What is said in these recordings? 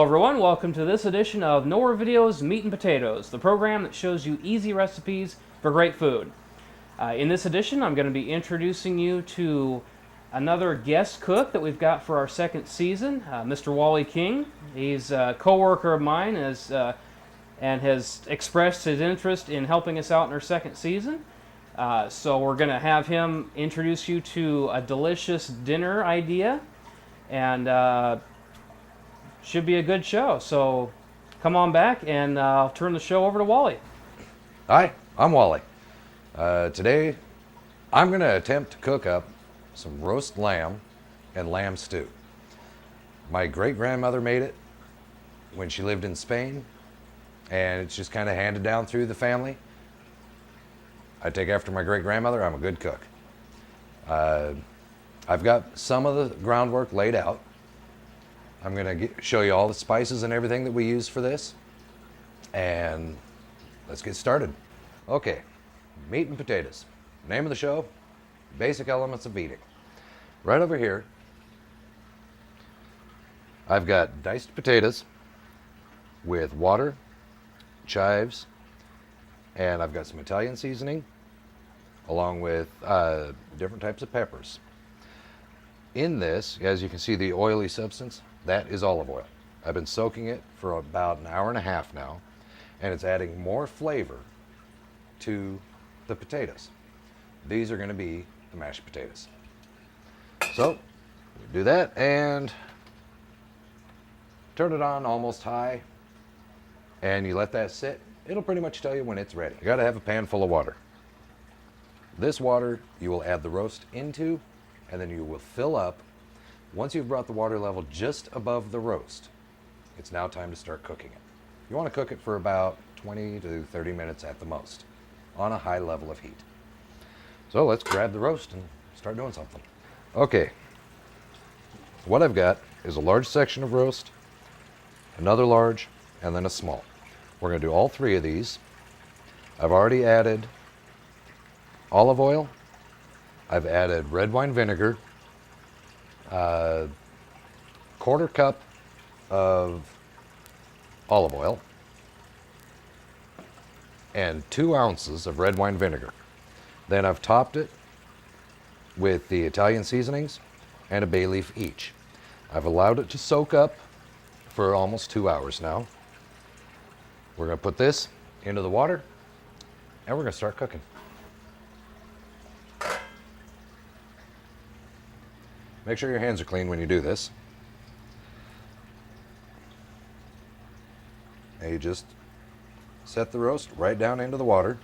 everyone, welcome to this edition of Nora Videos Meat and Potatoes, the program that shows you easy recipes for great food. In this edition, I'm going to be introducing you to another guest cook that we've got for our second season, Mr. Wally King. He's a co-worker of mine and has expressed his interest in helping us out in our second season. So we're going to have him introduce you to a delicious dinner idea, and should be a good show. So come on back, and I'll turn the show over to Wally. Hi, I'm Wally. Today I'm going to attempt to cook up some roast lamb and lamb stew. My great-grandmother made it when she lived in Spain, and it's just kind of handed down through the family. I take after my great-grandmother. I'm a good cook. I've got some of the groundwork laid out. I'm going to show you all the spices and everything that we use for this, and let's get started. Okay, meat and potatoes. Name of the show, basic elements of eating. Right over here, I've got diced potatoes with water, chives, and I've got some Italian seasoning, along with different types of peppers. In this, as you can see, the oily substance, that is olive oil. I've been soaking it for about an hour and a half now, and it's adding more flavor to the potatoes. These are going to be the mashed potatoes. So, we do that and turn it on almost high, and you let that sit. It'll pretty much tell you when it's ready. You got to have a pan full of water. This water you will add the roast into, and then you will fill up. Once you've brought the water level just above the roast, it's now time to start cooking it. You want to cook it for about 20 to 30 minutes at the most, on a high level of heat. So let's grab the roast and start doing something. Okay, what I've got is a large section of roast, another large, and then a small. We're going to do all three of these. I've already added olive oil. I've added red wine vinegar, quarter cup of olive oil, and 2 ounces of red wine vinegar. Then I've topped it with the Italian seasonings and a bay leaf each. I've allowed it to soak up for almost 2 hours now. We're going to put this into the water, and we're going to start cooking. Make sure your hands are clean when you do this. And you just set the roast right down into the water.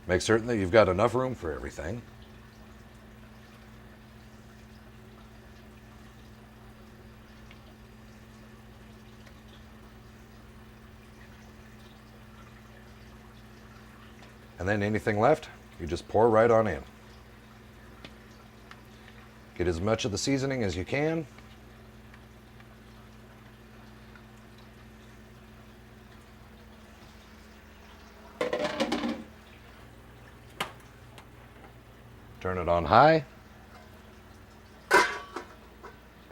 Make certain that you've got enough room for everything. And then anything left, you just pour right on in. Get as much of the seasoning as you can. Turn it on high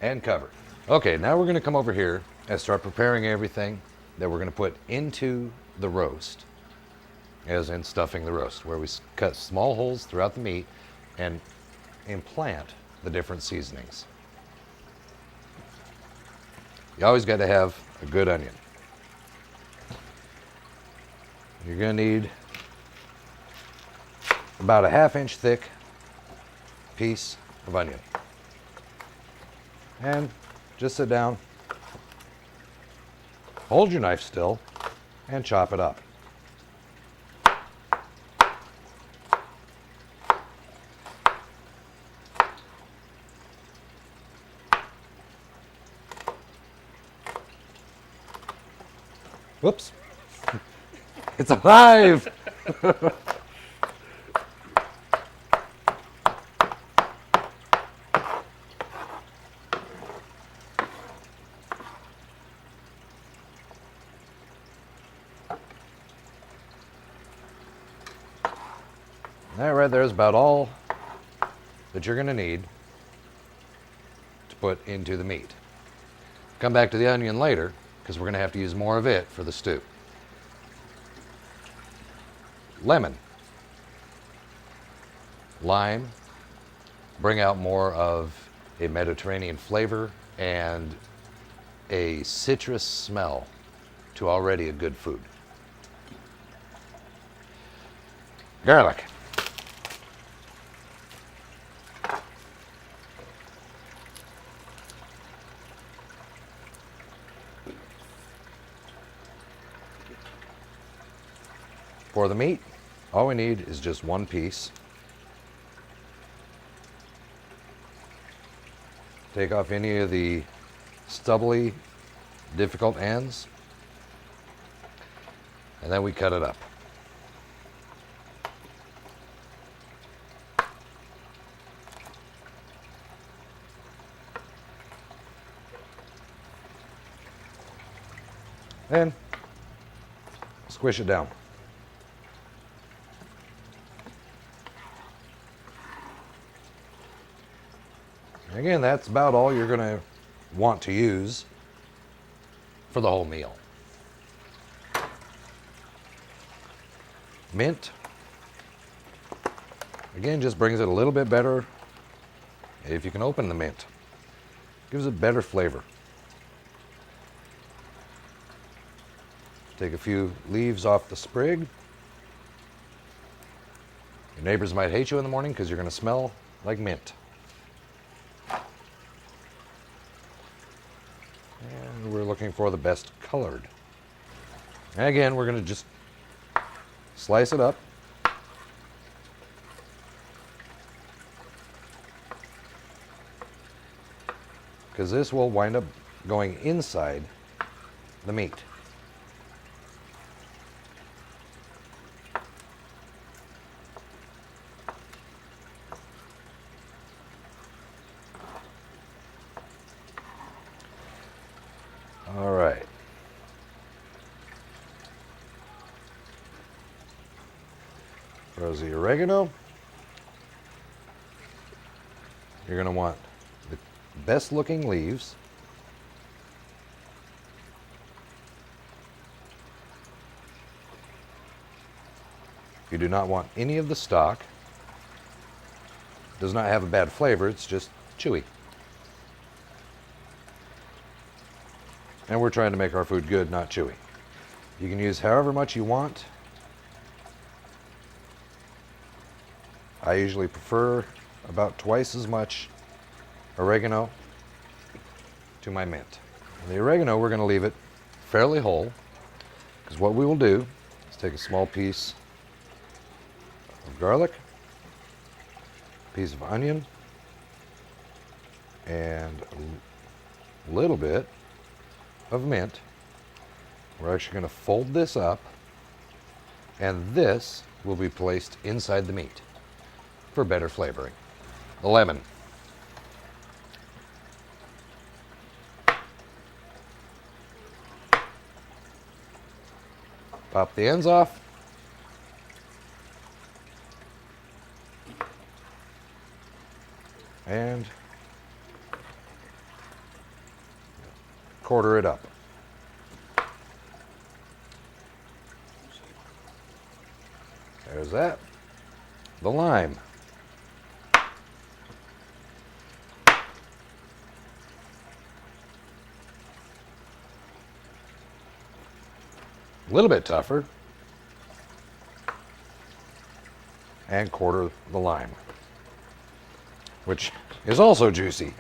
and cover. Okay, now we're going to come over here and start preparing everything that we're going to put into the roast, as in stuffing the roast, where we cut small holes throughout the meat and implant the different seasonings. You always got to have a good onion. You're going to need about a 1/2 inch thick piece of onion. And just sit down, hold your knife still, and chop it up. Whoops. It's alive! That right there is about all that you're going to need to put into the meat. Come back to the onion later because we're going to have to use more of it for the stew. Lemon, lime, bring out more of a Mediterranean flavor and a citrus smell to already a good food. Garlic. For the meat, all we need is just one piece. Take off any of the stubbly, difficult ends, and then we cut it up. Then squish it down. Again, that's about all you're going to want to use for the whole meal. Mint, again, just brings it a little bit better if you can open the mint. Gives it better flavor. Take a few leaves off the sprig. Your neighbors might hate you in the morning because you're going to smell like mint. And we're looking for the best colored. And again, we're going to just slice it up. Because this will wind up going inside the meat. All right. There's the oregano. You're going to want the best looking leaves. You do not want any of the stalk. It does not have a bad flavor, it's just chewy. And we're trying to make our food good, not chewy. You can use however much you want. I usually prefer about twice as much oregano to my mint. And the oregano, we're going to leave it fairly whole, because what we will do is take a small piece of garlic, a piece of onion, and a little bit of mint. We're actually going to fold this up, and this will be placed inside the meat for better flavoring. The lemon. Pop the ends off. And quarter it up. There's that. The lime. A little bit tougher. And quarter the lime, which is also juicy.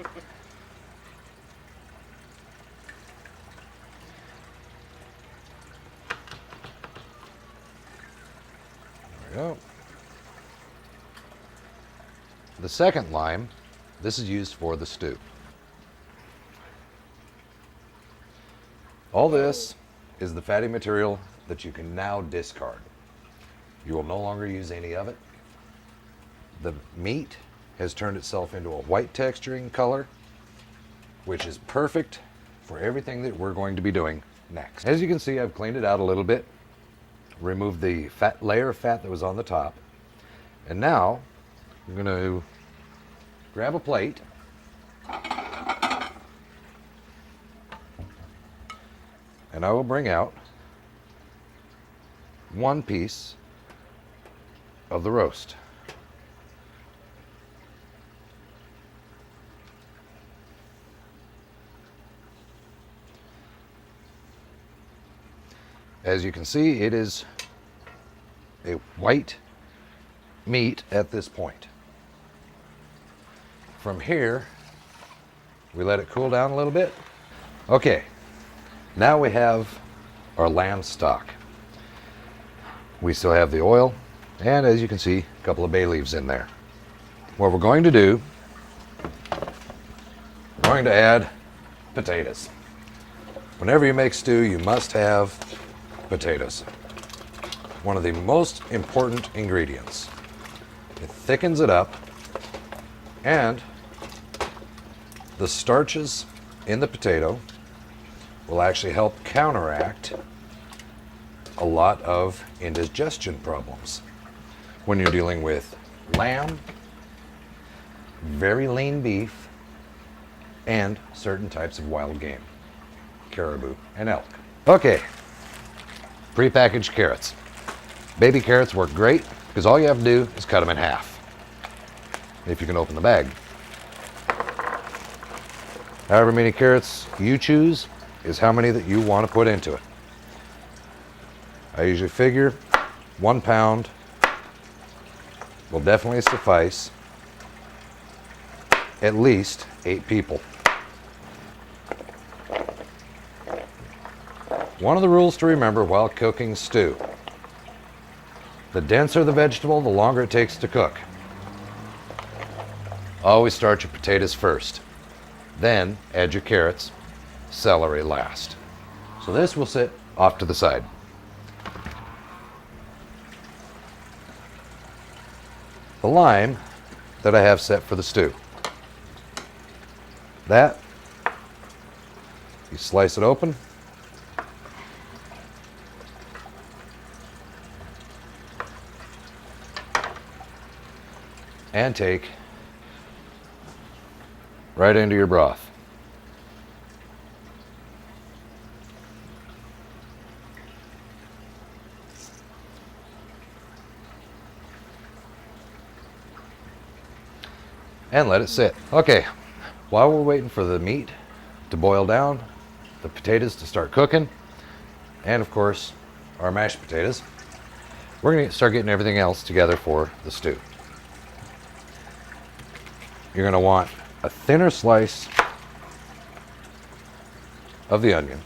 There we go. The second lime, this is used for the stew. All this is the fatty material that you can now discard. You will no longer use any of it. The meat has turned itself into a white texturing color, which is perfect for everything that we're going to be doing next. As you can see, I've cleaned it out a little bit, removed the fat layer of fat that was on the top, and now I'm going to grab a plate. and I will bring out one piece of the roast. As you can see, it is a white meat at this point. From here, we let it cool down a little bit. Okay, now we have our lamb stock. We still have the oil, and as you can see, a couple of bay leaves in there. What we're going to do, we're going to add potatoes. Whenever you make stew, you must have potatoes. One of the most important ingredients. It thickens it up, and the starches in the potato will actually help counteract a lot of indigestion problems when you're dealing with lamb, very lean beef, and certain types of wild game, caribou and elk. Okay, prepackaged carrots. Baby carrots work great because all you have to do is cut them in half, if you can open the bag. However many carrots you choose is how many that you want to put into it. I usually figure 1 pound will definitely suffice at least 8 people. One of the rules to remember while cooking stew: the denser the vegetable, the longer it takes to cook. Always start your potatoes first, then add your carrots, celery last. So this will sit off to the side. The lime that I have set for the stew, that you slice it open, and take right into your broth. And let it sit. Okay, while we're waiting for the meat to boil down, the potatoes to start cooking, and of course our mashed potatoes, we're going to start getting everything else together for the stew. You're going to want a thinner slice of the onion,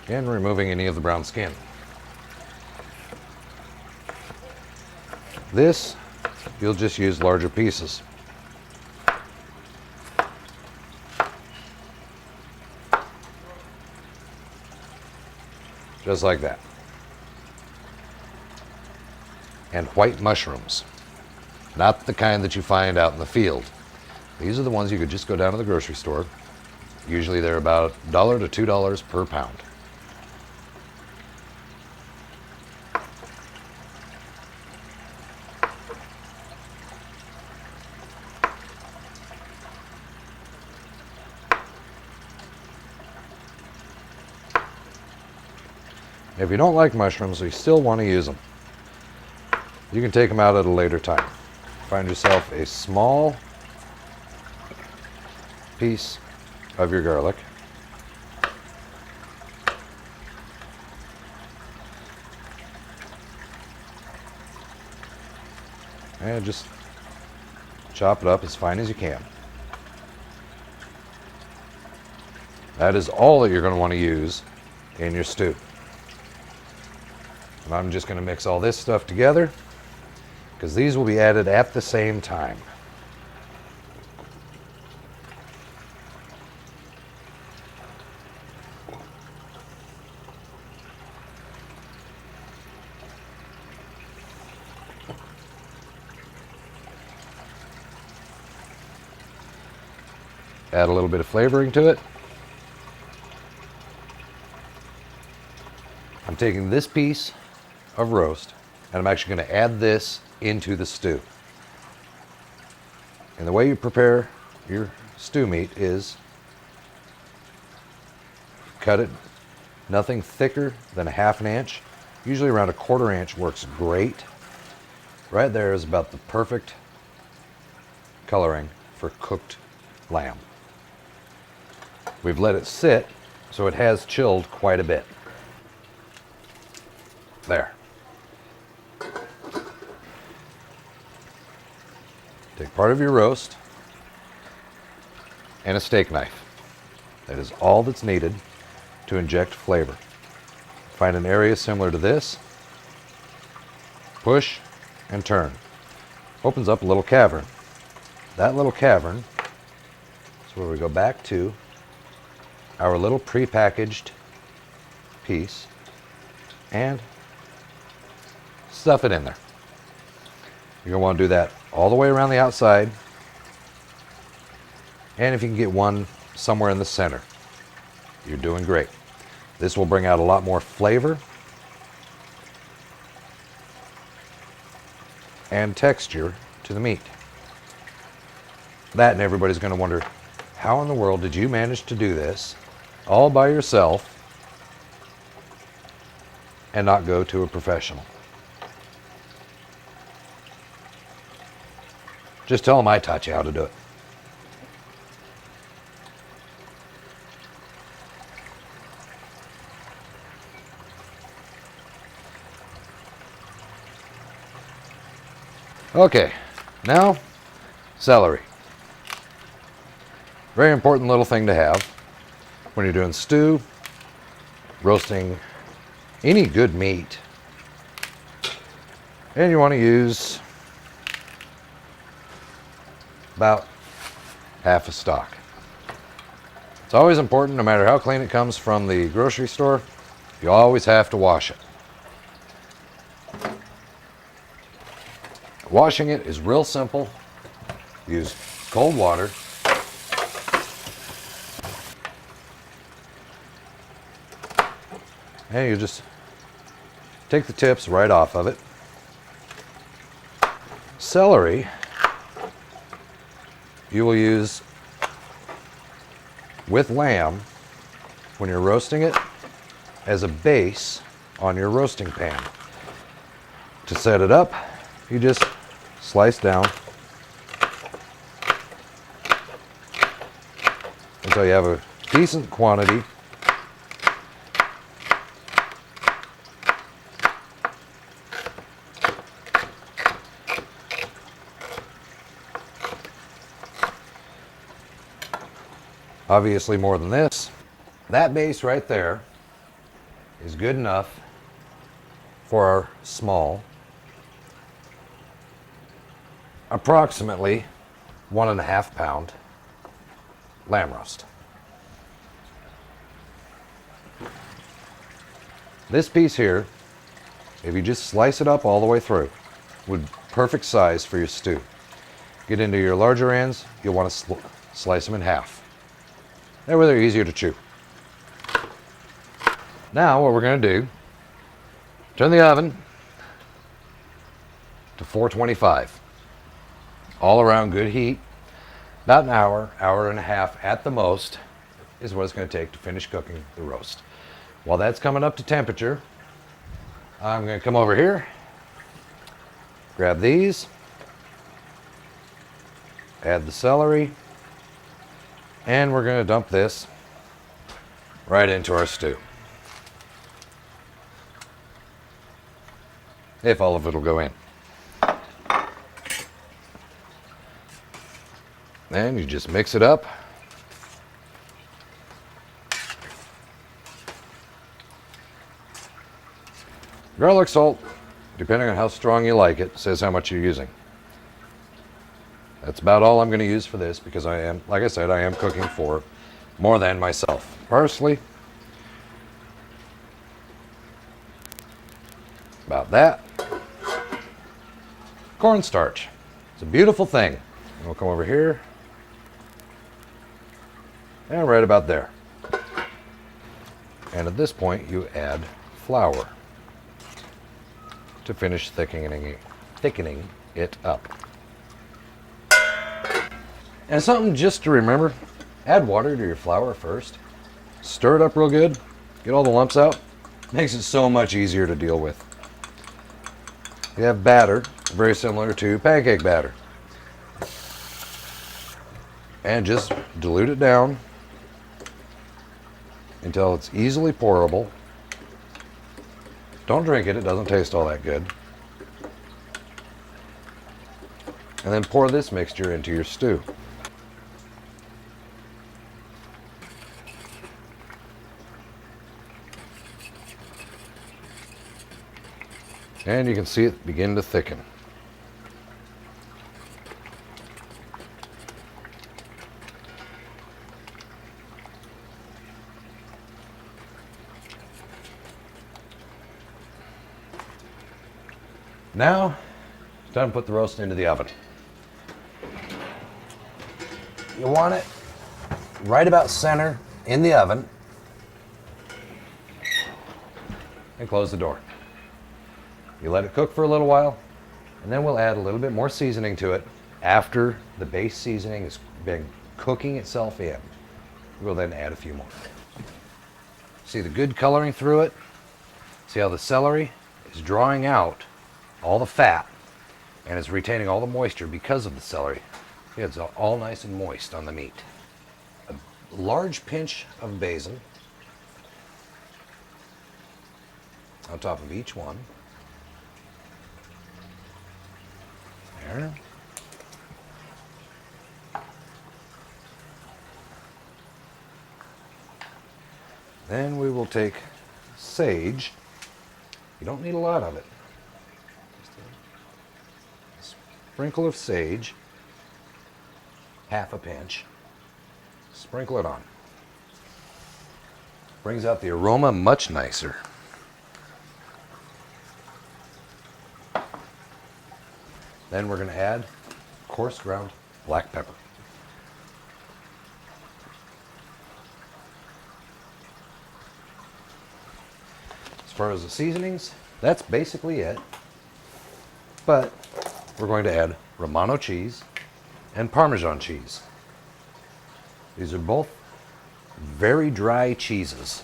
and removing any of the brown skin. This, you'll just use larger pieces. Just like that. And white mushrooms. Not the kind that you find out in the field. These are the ones you could just go down to the grocery store. Usually they're about $1 to $2 per pound. If you don't like mushrooms, you still want to use them, you can take them out at a later time. Find yourself a small piece of your garlic. And just chop it up as fine as you can. That is all that you're going to want to use in your stew. And I'm just going to mix all this stuff together because these will be added at the same time. Add a little bit of flavoring to it. I'm taking this piece of roast and I'm actually going to add this into the stew. And the way you prepare your stew meat is cut it. Nothing thicker than a 1/2 inch. Usually around a 1/4 inch works great. Right there is about the perfect coloring for cooked lamb. We've let it sit, so it has chilled quite a bit. There. Take part of your roast and a steak knife. That is all that's needed to inject flavor. Find an area similar to this, push and turn. Opens up a little cavern. That little cavern is where we go back to our little pre-packaged piece and stuff it in there. You're going to want to do that all the way around the outside, and if you can get one somewhere in the center, you're doing great. This will bring out a lot more flavor and texture to the meat. That, and everybody's going to wonder, how in the world did you manage to do this all by yourself and not go to a professional? Just tell them I taught you how to do it. Okay, now celery. Very important little thing to have when you're doing stew, roasting any good meat. And you want to use about 1/2 a stalk. It's always important, no matter how clean it comes from the grocery store, you always have to wash it. Washing it is real simple. Use cold water. And you just take the tips right off of it. Celery, you will use with lamb when you're roasting it as a base on your roasting pan. To set it up, you just slice down until you have a decent quantity. Obviously more than this. That base right there is good enough for our small, approximately 1.5 pound lamb roast. This piece here, if you just slice it up all the way through, would perfect size for your stew. Get into your larger ends, you'll want to slice them in half. That way they're easier to chew. Now what we're going to do, turn the oven to 425. All around good heat. About an hour, hour and a half at the most is what it's going to take to finish cooking the roast. While that's coming up to temperature, I'm going to come over here, grab these, add the celery, and we're going to dump this right into our stew. If all of it will go in. Then you just mix it up. Garlic salt, depending on how strong you like it, says how much you're using. That's about all I'm going to use for this because I am, like I said, I am cooking for more than myself. Parsley. About that. Cornstarch. It's a beautiful thing. We'll come over here. And right about there. And at this point, you add flour to finish thickening it up. And something just to remember, add water to your flour first Stir it up real good. Get all the lumps out. Makes it so much easier to deal with. You have batter, very similar to pancake batter. And just dilute it down until it's easily pourable. Don't drink it, it doesn't taste all that good. And then pour this mixture into your stew. And you can see it begin to thicken. Now, it's time to put the roast into the oven. You want it right about center in the oven. And close the door. You let it cook for a little while, and then we'll add a little bit more seasoning to it after the base seasoning has been cooking itself in. We'll then add a few more. See the good coloring through it? See how the celery is drawing out all the fat and is retaining all the moisture because of the celery. It's all nice and moist on the meat. A large pinch of basil on top of each one. There. Then we will take sage. You don't need a lot of it. Just a sprinkle of sage, half a pinch. Sprinkle it on. Brings out the aroma much nicer. Then we're going to add coarse ground black pepper. As far as the seasonings, that's basically it. But we're going to add Romano cheese and Parmesan cheese. These are both very dry cheeses.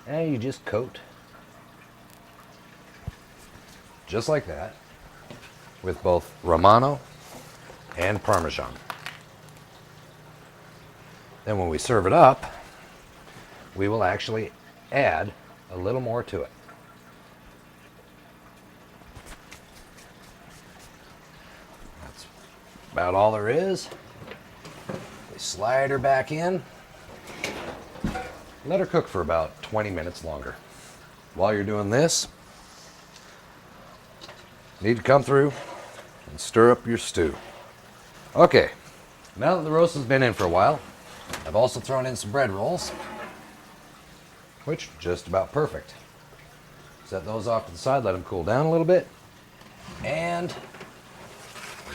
And you just coat just like that with both Romano and Parmesan. Then when we serve it up, we will actually add a little more to it. That's about all there is. We slide her back in. Let her cook for about 20 minutes longer. While you're doing this, you need to come through and stir up your stew. Okay, now that the roast has been in for a while, I've also thrown in some bread rolls, which are just about perfect. Set those off to the side, let them cool down a little bit, and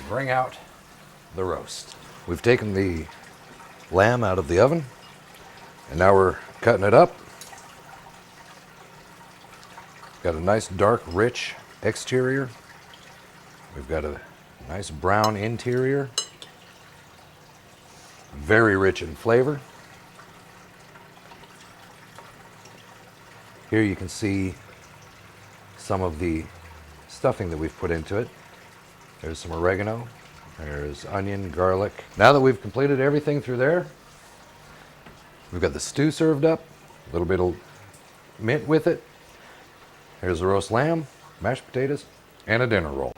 bring out the roast. We've taken the lamb out of the oven, and now we're cutting it up. Got a nice dark, rich exterior. We've got a nice brown interior. Very rich in flavor. Here you can see some of the stuffing that we've put into it. There's some oregano. There's onion, garlic. Now that we've completed everything through there, we've got the stew served up, a little bit of mint with it. Here's the roast lamb, mashed potatoes, and a dinner roll.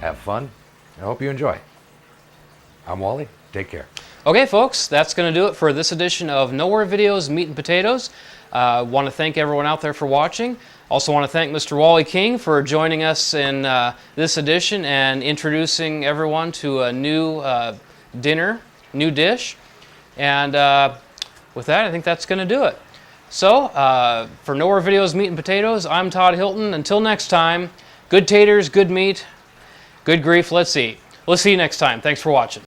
have fun. I hope you enjoy. I'm Wally. Take care. Okay, folks, that's going to do it for this edition of Nowhere Videos Meat and Potatoes. Want to thank everyone out there for watching. Also want to thank Mr. Wally King for joining us in this edition and introducing everyone to a new new dish. And with that, I think that's going to do it. So, for Nowhere Videos Meat and Potatoes, I'm Todd Hilton. Until next time, good taters, good meat, good grief, let's eat. We'll see you next time. Thanks for watching.